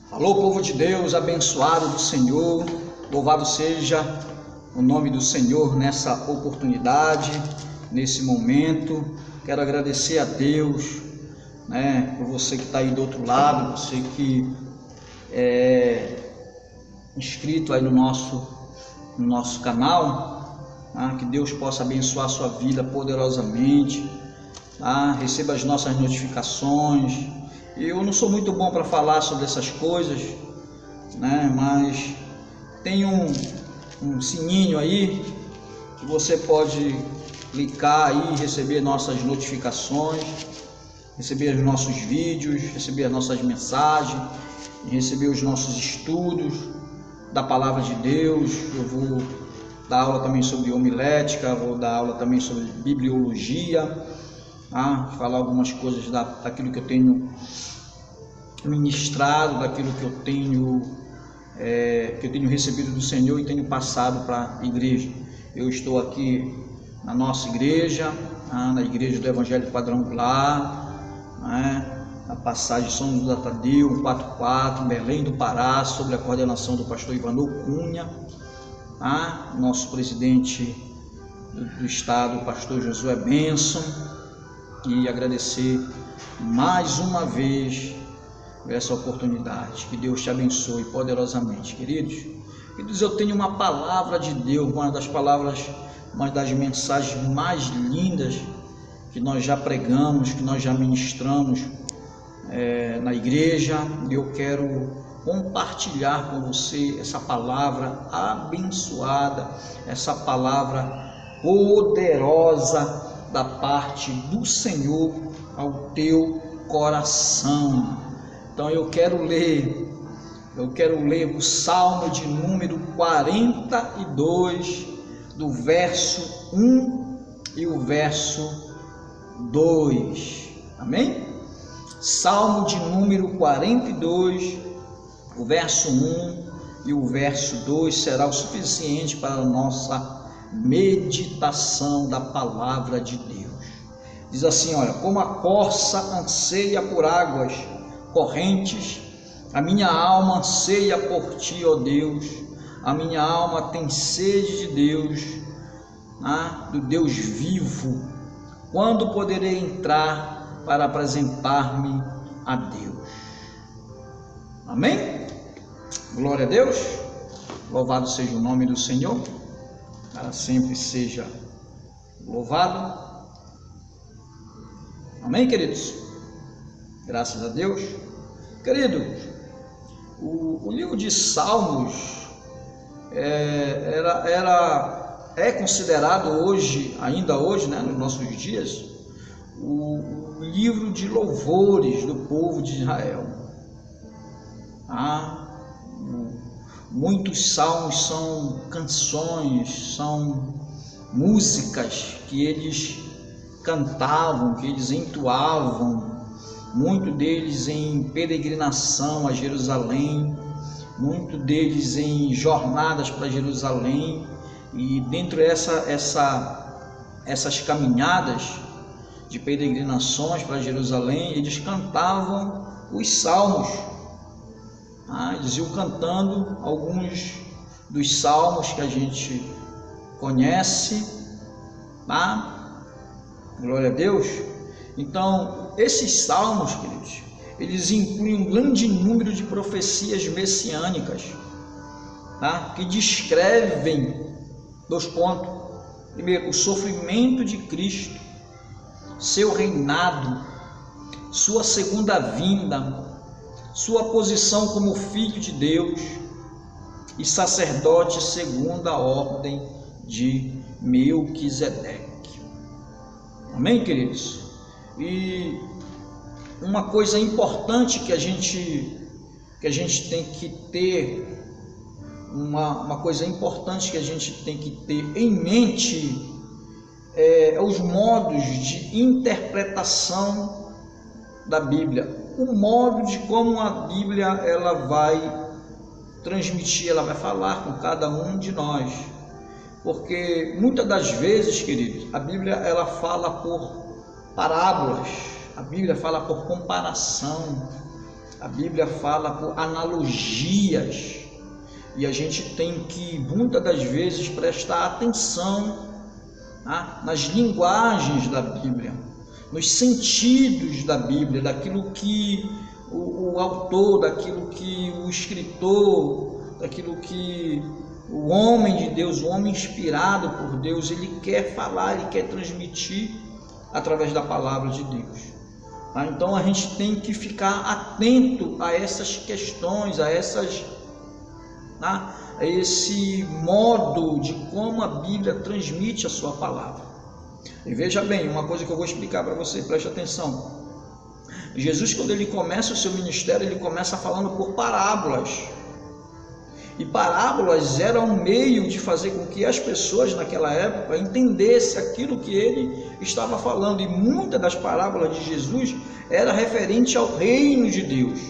Alô, povo de Deus, abençoado do Senhor, louvado seja o nome do Senhor nessa oportunidade, nesse momento. Quero agradecer a Deus, por você que está aí do outro lado, você que é inscrito aí no nosso canal, que Deus possa abençoar a sua vida poderosamente, receba as nossas notificações. Eu não sou muito bom para falar sobre essas coisas, mas tem um sininho aí que você pode clicar aí e receber nossas notificações, receber os nossos vídeos, receber as nossas mensagens, receber os nossos estudos da Palavra de Deus. Eu vou dar aula também sobre homilética, vou dar aula também sobre bibliologia, falar algumas coisas daquilo que eu tenho ministrado, daquilo que eu tenho recebido do Senhor e tenho passado para a igreja. Eu estou aqui na nossa igreja, na igreja do Evangelho Quadrangular, na passagem São José Tadeu, 144, em Belém do Pará, sob a coordenação do pastor Ivanor Cunha, nosso presidente do estado, o pastor Josué Benson, e agradecer mais uma vez essa oportunidade. Que Deus te abençoe poderosamente, queridos. Queridos, eu tenho uma palavra de Deus, uma das mensagens mais lindas que nós já pregamos, que nós já ministramos na igreja, e eu quero compartilhar com você essa palavra abençoada, essa palavra poderosa da parte do Senhor ao teu coração. Então eu quero ler o Salmo de número 42, do verso 1 e o verso 2. Amém? Salmo de número 42, o verso 1 e o verso 2 será o suficiente para a nossa meditação da palavra de Deus. Diz assim, olha: como a corça anseia por águas correntes, a minha alma anseia por ti, ó Deus. A minha alma tem sede de Deus, do Deus vivo. Quando poderei entrar para apresentar-me a Deus? Amém? Glória a Deus. Louvado seja o nome do Senhor, para sempre seja louvado. Amém, queridos? Graças a Deus. Querido, o livro de Salmos é considerado hoje, ainda hoje, nos nossos dias, o livro de louvores do povo de Israel. Muitos salmos são canções, são músicas que eles cantavam, que eles entoavam, muito deles em peregrinação a Jerusalém, muito deles em jornadas para Jerusalém, e dentro essas caminhadas de peregrinações para Jerusalém, eles cantavam os salmos, eles iam cantando alguns dos salmos que a gente conhece, Glória a Deus. Então, esses salmos, queridos, eles incluem um grande número de profecias messiânicas, que descrevem 2 pontos. Primeiro, o sofrimento de Cristo, seu reinado, sua segunda vinda, sua posição como filho de Deus e sacerdote segundo a ordem de Melquisedeque. Amém, queridos? E uma coisa importante que a gente tem que ter, uma coisa importante que a gente tem que ter em mente é os modos de interpretação da Bíblia, o modo de como a Bíblia ela vai transmitir, ela vai falar com cada um de nós, porque muitas das vezes, queridos, a Bíblia ela fala por parábolas, a Bíblia fala por comparação, A Bíblia fala por analogias, e a gente tem que, muitas das vezes, prestar atenção, tá, nas linguagens da Bíblia, nos sentidos da Bíblia, daquilo que o autor, daquilo que o escritor, daquilo que o homem de Deus, o homem inspirado por Deus, ele quer falar, ele quer transmitir através da palavra de Deus. Tá? Então a gente tem que ficar atento a essas questões, a esse modo de como a Bíblia transmite a sua palavra. E veja bem, uma coisa que eu vou explicar para você, preste atenção. Jesus, quando ele começa o seu ministério, ele começa falando por parábolas. E parábolas eram um meio de fazer com que as pessoas naquela época entendessem aquilo que ele estava falando. E muitas das parábolas de Jesus era referente ao reino de Deus.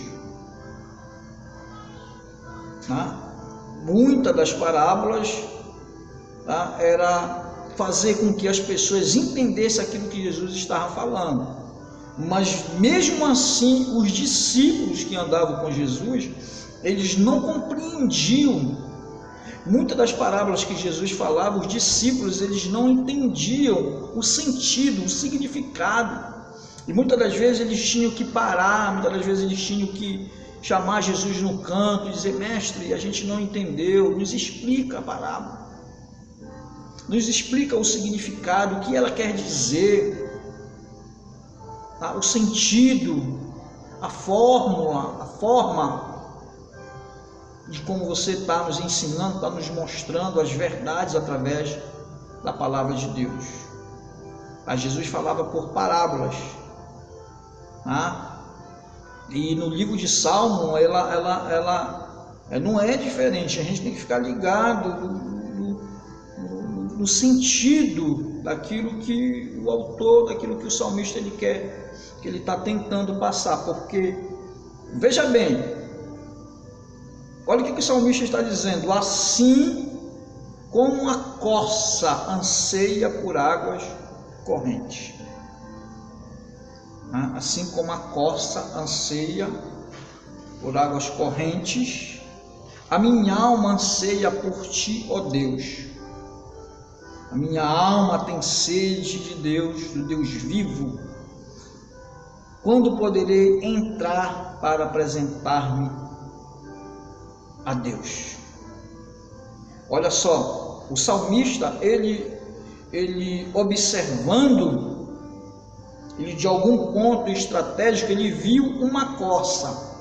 Tá? Muitas das parábolas, tá, era fazer com que as pessoas entendessem aquilo que Jesus estava falando. Mas mesmo assim, os discípulos que andavam com Jesus, eles não compreendiam. Muitas das parábolas que Jesus falava, os discípulos, eles não entendiam o sentido, o significado. E muitas das vezes eles tinham que parar, muitas das vezes eles tinham que chamar Jesus no canto e dizer: mestre, a gente não entendeu, nos explica a parábola, nos explica o significado, o que ela quer dizer, tá? O sentido, a forma de como você está nos ensinando, está nos mostrando as verdades através da palavra de Deus. Mas Jesus falava por parábolas, tá? E no livro de Salmo, ela não é diferente. A gente tem que ficar ligado no sentido daquilo que o autor, daquilo que o salmista ele quer, que ele está tentando passar. Porque, veja bem, olha o que o salmista está dizendo: assim como a corça anseia por águas correntes. Assim como a corça anseia por águas correntes, a minha alma anseia por ti, ó Deus. A minha alma tem sede de Deus, do Deus vivo. Quando poderei entrar para apresentar-me a Deus? Olha só, o salmista, ele observando, ele de algum ponto estratégico, ele viu uma corça.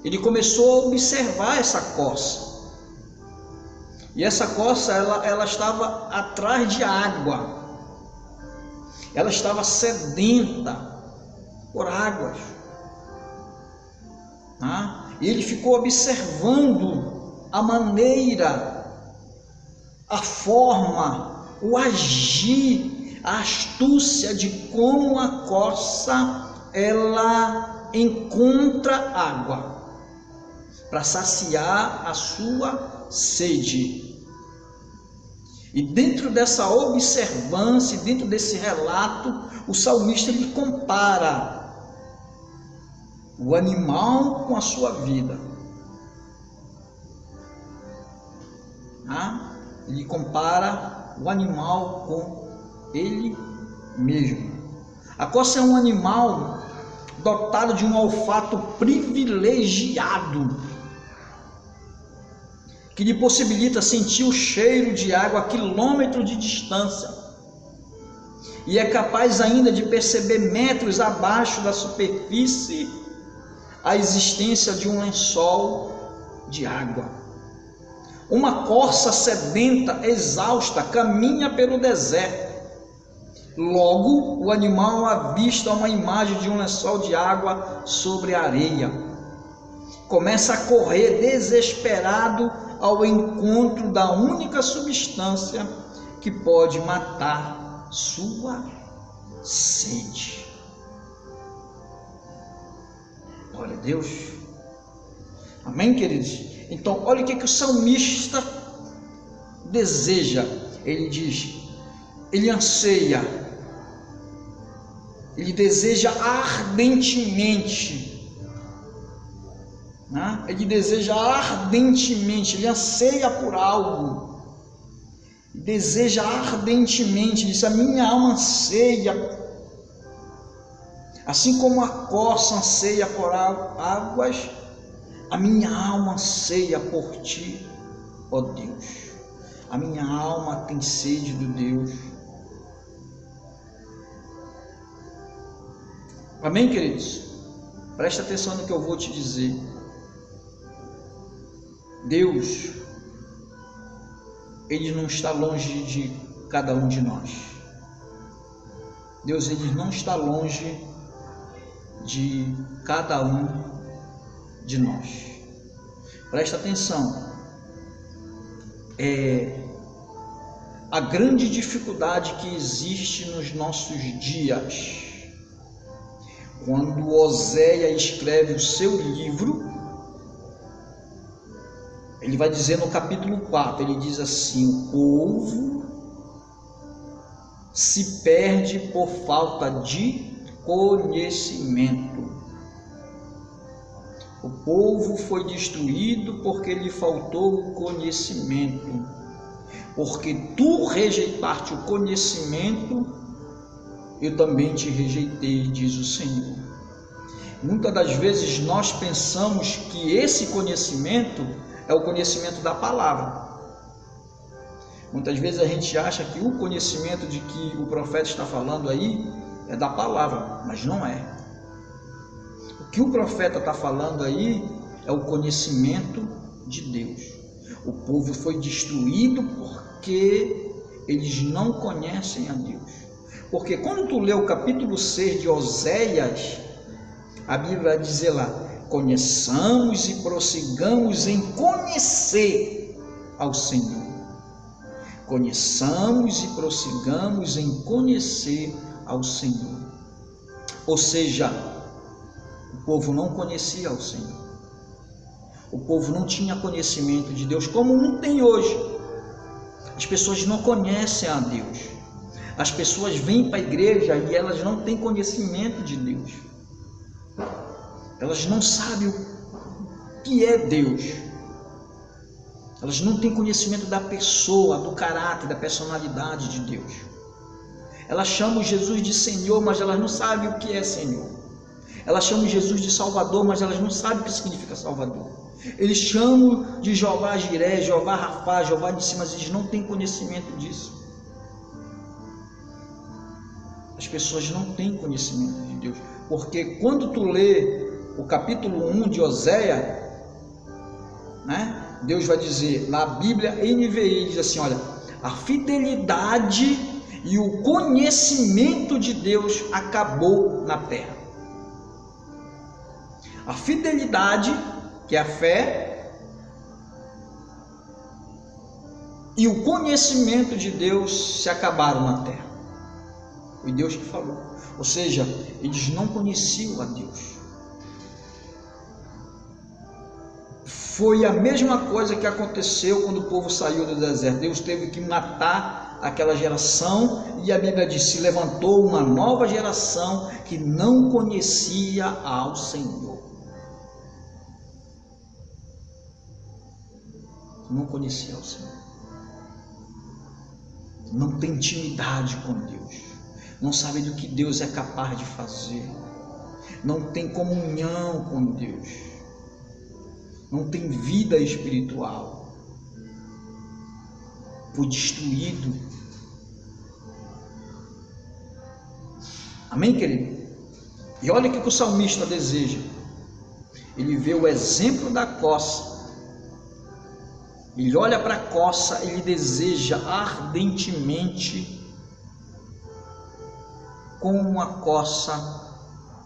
Ele começou a observar essa corça. E essa corça, ela estava atrás de água. Ela estava sedenta por águas. E ele ficou observando a maneira, a forma, o agir, a astúcia de como a corça ela encontra água para saciar a sua sede. E dentro dessa observância, dentro desse relato, o salmista ele compara o animal com a sua vida. Ele compara o animal com ele mesmo. A corça é um animal dotado de um olfato privilegiado, que lhe possibilita sentir o cheiro de água a quilômetros de distância, e é capaz ainda de perceber metros abaixo da superfície a existência de um lençol de água. Uma corça sedenta, exausta, caminha pelo deserto. Logo, o animal avista uma imagem de um lençol de água sobre a areia. Começa a correr desesperado ao encontro da única substância que pode matar sua sede. Glória a Deus. Amém, queridos? Então, olha o que o salmista deseja. Ele diz, ele anseia ele deseja ardentemente, né? Ele deseja ardentemente, ele anseia por algo, deseja ardentemente, diz: a minha alma anseia, assim como a corça anseia por águas, a minha alma anseia por ti, ó Deus. A minha alma tem sede do Deus. Amém, queridos? Presta atenção no que eu vou te dizer. Deus, Ele não está longe de cada um de nós. Deus, Ele não está longe de cada um de nós. Presta atenção. A grande dificuldade que existe nos nossos dias, quando Oséias escreve o seu livro, ele vai dizer no capítulo 4, ele diz assim: o povo se perde por falta de conhecimento. O povo foi destruído porque lhe faltou o conhecimento. Porque tu rejeitaste o conhecimento, eu também te rejeitei, diz o Senhor. Muitas das vezes nós pensamos que esse conhecimento é o conhecimento da palavra. Muitas vezes a gente acha que o conhecimento de que o profeta está falando aí é da palavra, mas não é. O que o profeta está falando aí é o conhecimento de Deus. O povo foi destruído porque eles não conhecem a Deus. Porque quando tu lê o capítulo 6 de Oséias, a Bíblia vai dizer lá: conheçamos e prossigamos em conhecer ao Senhor. Conheçamos e prossigamos em conhecer ao Senhor. Ou seja, o povo não conhecia ao Senhor. O povo não tinha conhecimento de Deus como não tem hoje. As pessoas não conhecem a Deus. As pessoas vêm para a igreja e elas não têm conhecimento de Deus. Elas não sabem o que é Deus. Elas não têm conhecimento da pessoa, do caráter, da personalidade de Deus. Elas chamam Jesus de Senhor, mas elas não sabem o que é Senhor. Elas chamam Jesus de Salvador, mas elas não sabem o que significa Salvador. Eles chamam de Jeová Jiré, Jeová Rafá, Jeová de cima, mas eles não têm conhecimento disso. As pessoas não têm conhecimento de Deus, porque quando tu lê o capítulo 1 de Oséias, né, Deus vai dizer, na Bíblia NVI, diz assim: olha, a fidelidade e o conhecimento de Deus acabou na terra. A fidelidade, que é a fé, e o conhecimento de Deus se acabaram na terra. Foi Deus que falou. Ou seja, eles não conheciam a Deus. Foi a mesma coisa que aconteceu quando o povo saiu do deserto. Deus teve que matar aquela geração, e a Bíblia diz: se levantou uma nova geração que não conhecia ao Senhor. Não conhecia ao Senhor. Não tem intimidade com Deus. Não sabe do que Deus é capaz de fazer. Não tem comunhão com Deus. Não tem vida espiritual. Foi destruído. Amém, querido? E olha o que o salmista deseja. Ele vê o exemplo da coça. Ele olha para a coça, ele deseja ardentemente como a coça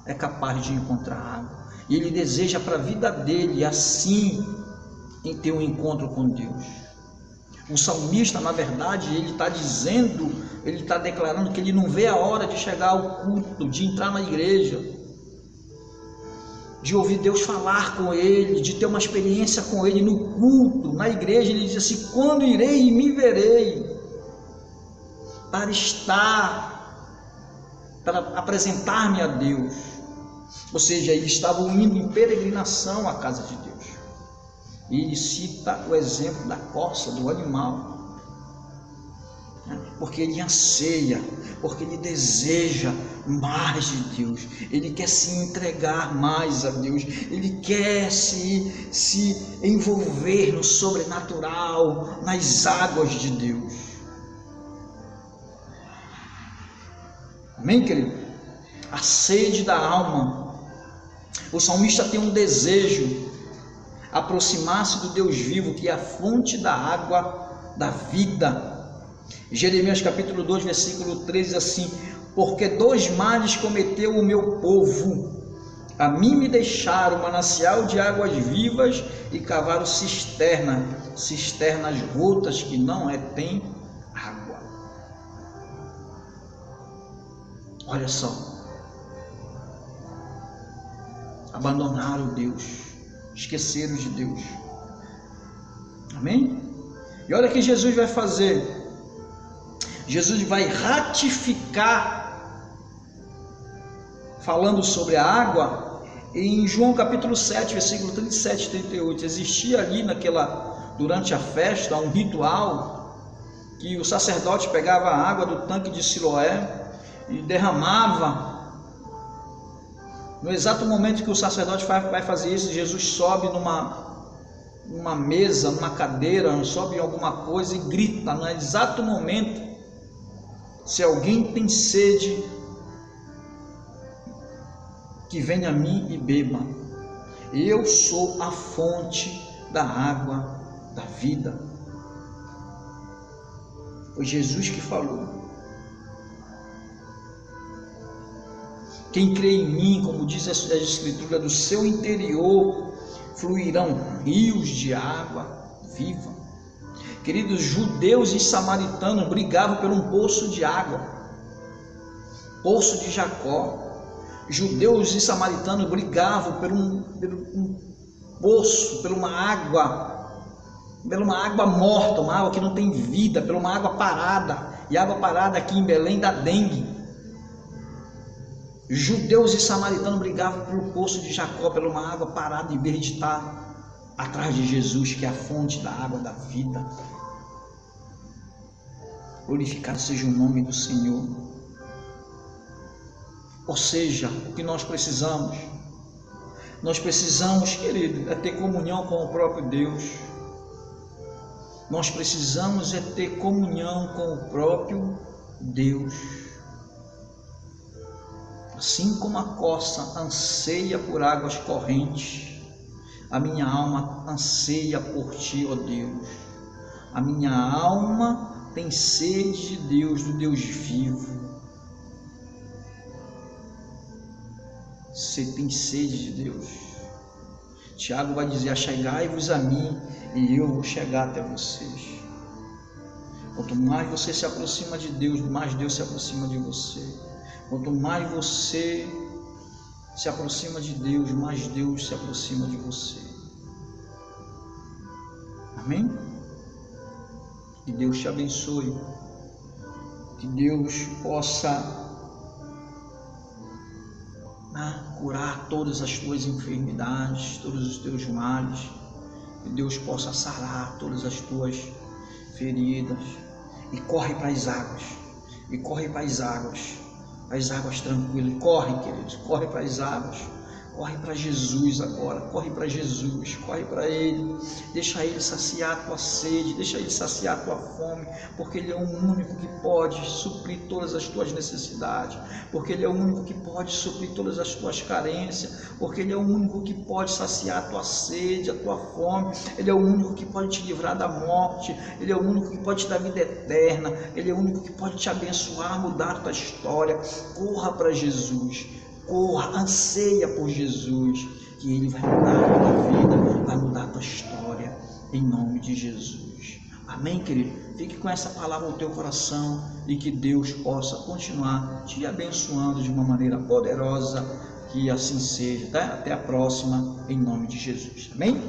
é capaz de encontrar água. E ele deseja para a vida dele assim, em ter um encontro com Deus. O salmista, na verdade, ele está dizendo, ele está declarando que ele não vê a hora de chegar ao culto, de entrar na igreja, de ouvir Deus falar com ele, de ter uma experiência com ele no culto, na igreja. Ele diz assim: quando irei e me verei, para estar para apresentar-me a Deus. Ou seja, eles estavam indo em peregrinação à casa de Deus. E ele cita o exemplo da corça, do animal, porque ele anseia, porque ele deseja mais de Deus, ele quer se entregar mais a Deus, ele quer se envolver no sobrenatural, nas águas de Deus. Amém, querido? A sede da alma. O salmista tem um desejo, aproximar-se do Deus vivo, que é a fonte da água da vida. Jeremias capítulo 2, versículo 3 diz assim: porque 2 males cometeu o meu povo, a mim me deixaram manancial de águas vivas e cavaram cisternas rotas que não retêm água. Olha só, abandonaram Deus, esqueceram de Deus. Amém? E olha o que Jesus vai fazer. Jesus vai ratificar, falando sobre a água, em João capítulo 7, versículo 37 e 38. Existia ali durante a festa, um ritual, que o sacerdote pegava a água do tanque de Siloé e derramava. No exato momento que o sacerdote vai fazer isso, Jesus sobe numa mesa, numa cadeira, sobe em alguma coisa e grita, no exato momento: se alguém tem sede, que venha a mim e beba. Eu sou a fonte da água da vida. Foi Jesus que falou. Quem crê em mim, como diz a Escritura, do seu interior fluirão rios de água viva. Queridos, judeus e samaritanos brigavam por um poço de água, poço de Jacó. Judeus e samaritanos brigavam por um poço, por uma água morta, uma água que não tem vida, por uma água parada. E água parada aqui em Belém dá dengue. Judeus e samaritanos brigavam pelo poço de Jacó, por uma água parada, em vez de estar atrás de Jesus, que é a fonte da água da vida. Glorificado seja o nome do Senhor. Ou seja, o que nós precisamos, querido, é ter comunhão com o próprio Deus. Nós precisamos é ter comunhão com o próprio Deus. Assim como a corça anseia por águas correntes, a minha alma anseia por ti, ó Deus. A minha alma tem sede de Deus, do Deus vivo. Você tem sede de Deus. Tiago vai dizer: achegai-vos a mim e eu vou chegar até vocês. Quanto mais você se aproxima de Deus, mais Deus se aproxima de você. Quanto mais você se aproxima de Deus, mais Deus se aproxima de você. Amém? Que Deus te abençoe. Que Deus possa curar todas as tuas enfermidades, todos os teus males. Que Deus possa sarar todas as tuas feridas. E corre para as águas. E corre para as águas tranquilas. Corre, queridos, corre para as águas. Corre para Jesus agora, corre para Jesus, corre para Ele, deixa Ele saciar a tua sede, deixa Ele saciar a tua fome, porque Ele é o único que pode suprir todas as tuas necessidades, porque Ele é o único que pode suprir todas as tuas carências, porque Ele é o único que pode saciar a tua sede, a tua fome, Ele é o único que pode te livrar da morte, Ele é o único que pode te dar vida eterna, Ele é o único que pode te abençoar, mudar a tua história. Corra para Jesus. Corra, anseia por Jesus, que Ele vai mudar a tua vida, vai mudar a tua história, em nome de Jesus. Amém, querido? Fique com essa palavra no teu coração e que Deus possa continuar te abençoando de uma maneira poderosa, que assim seja. Tá? Até a próxima, em nome de Jesus. Amém?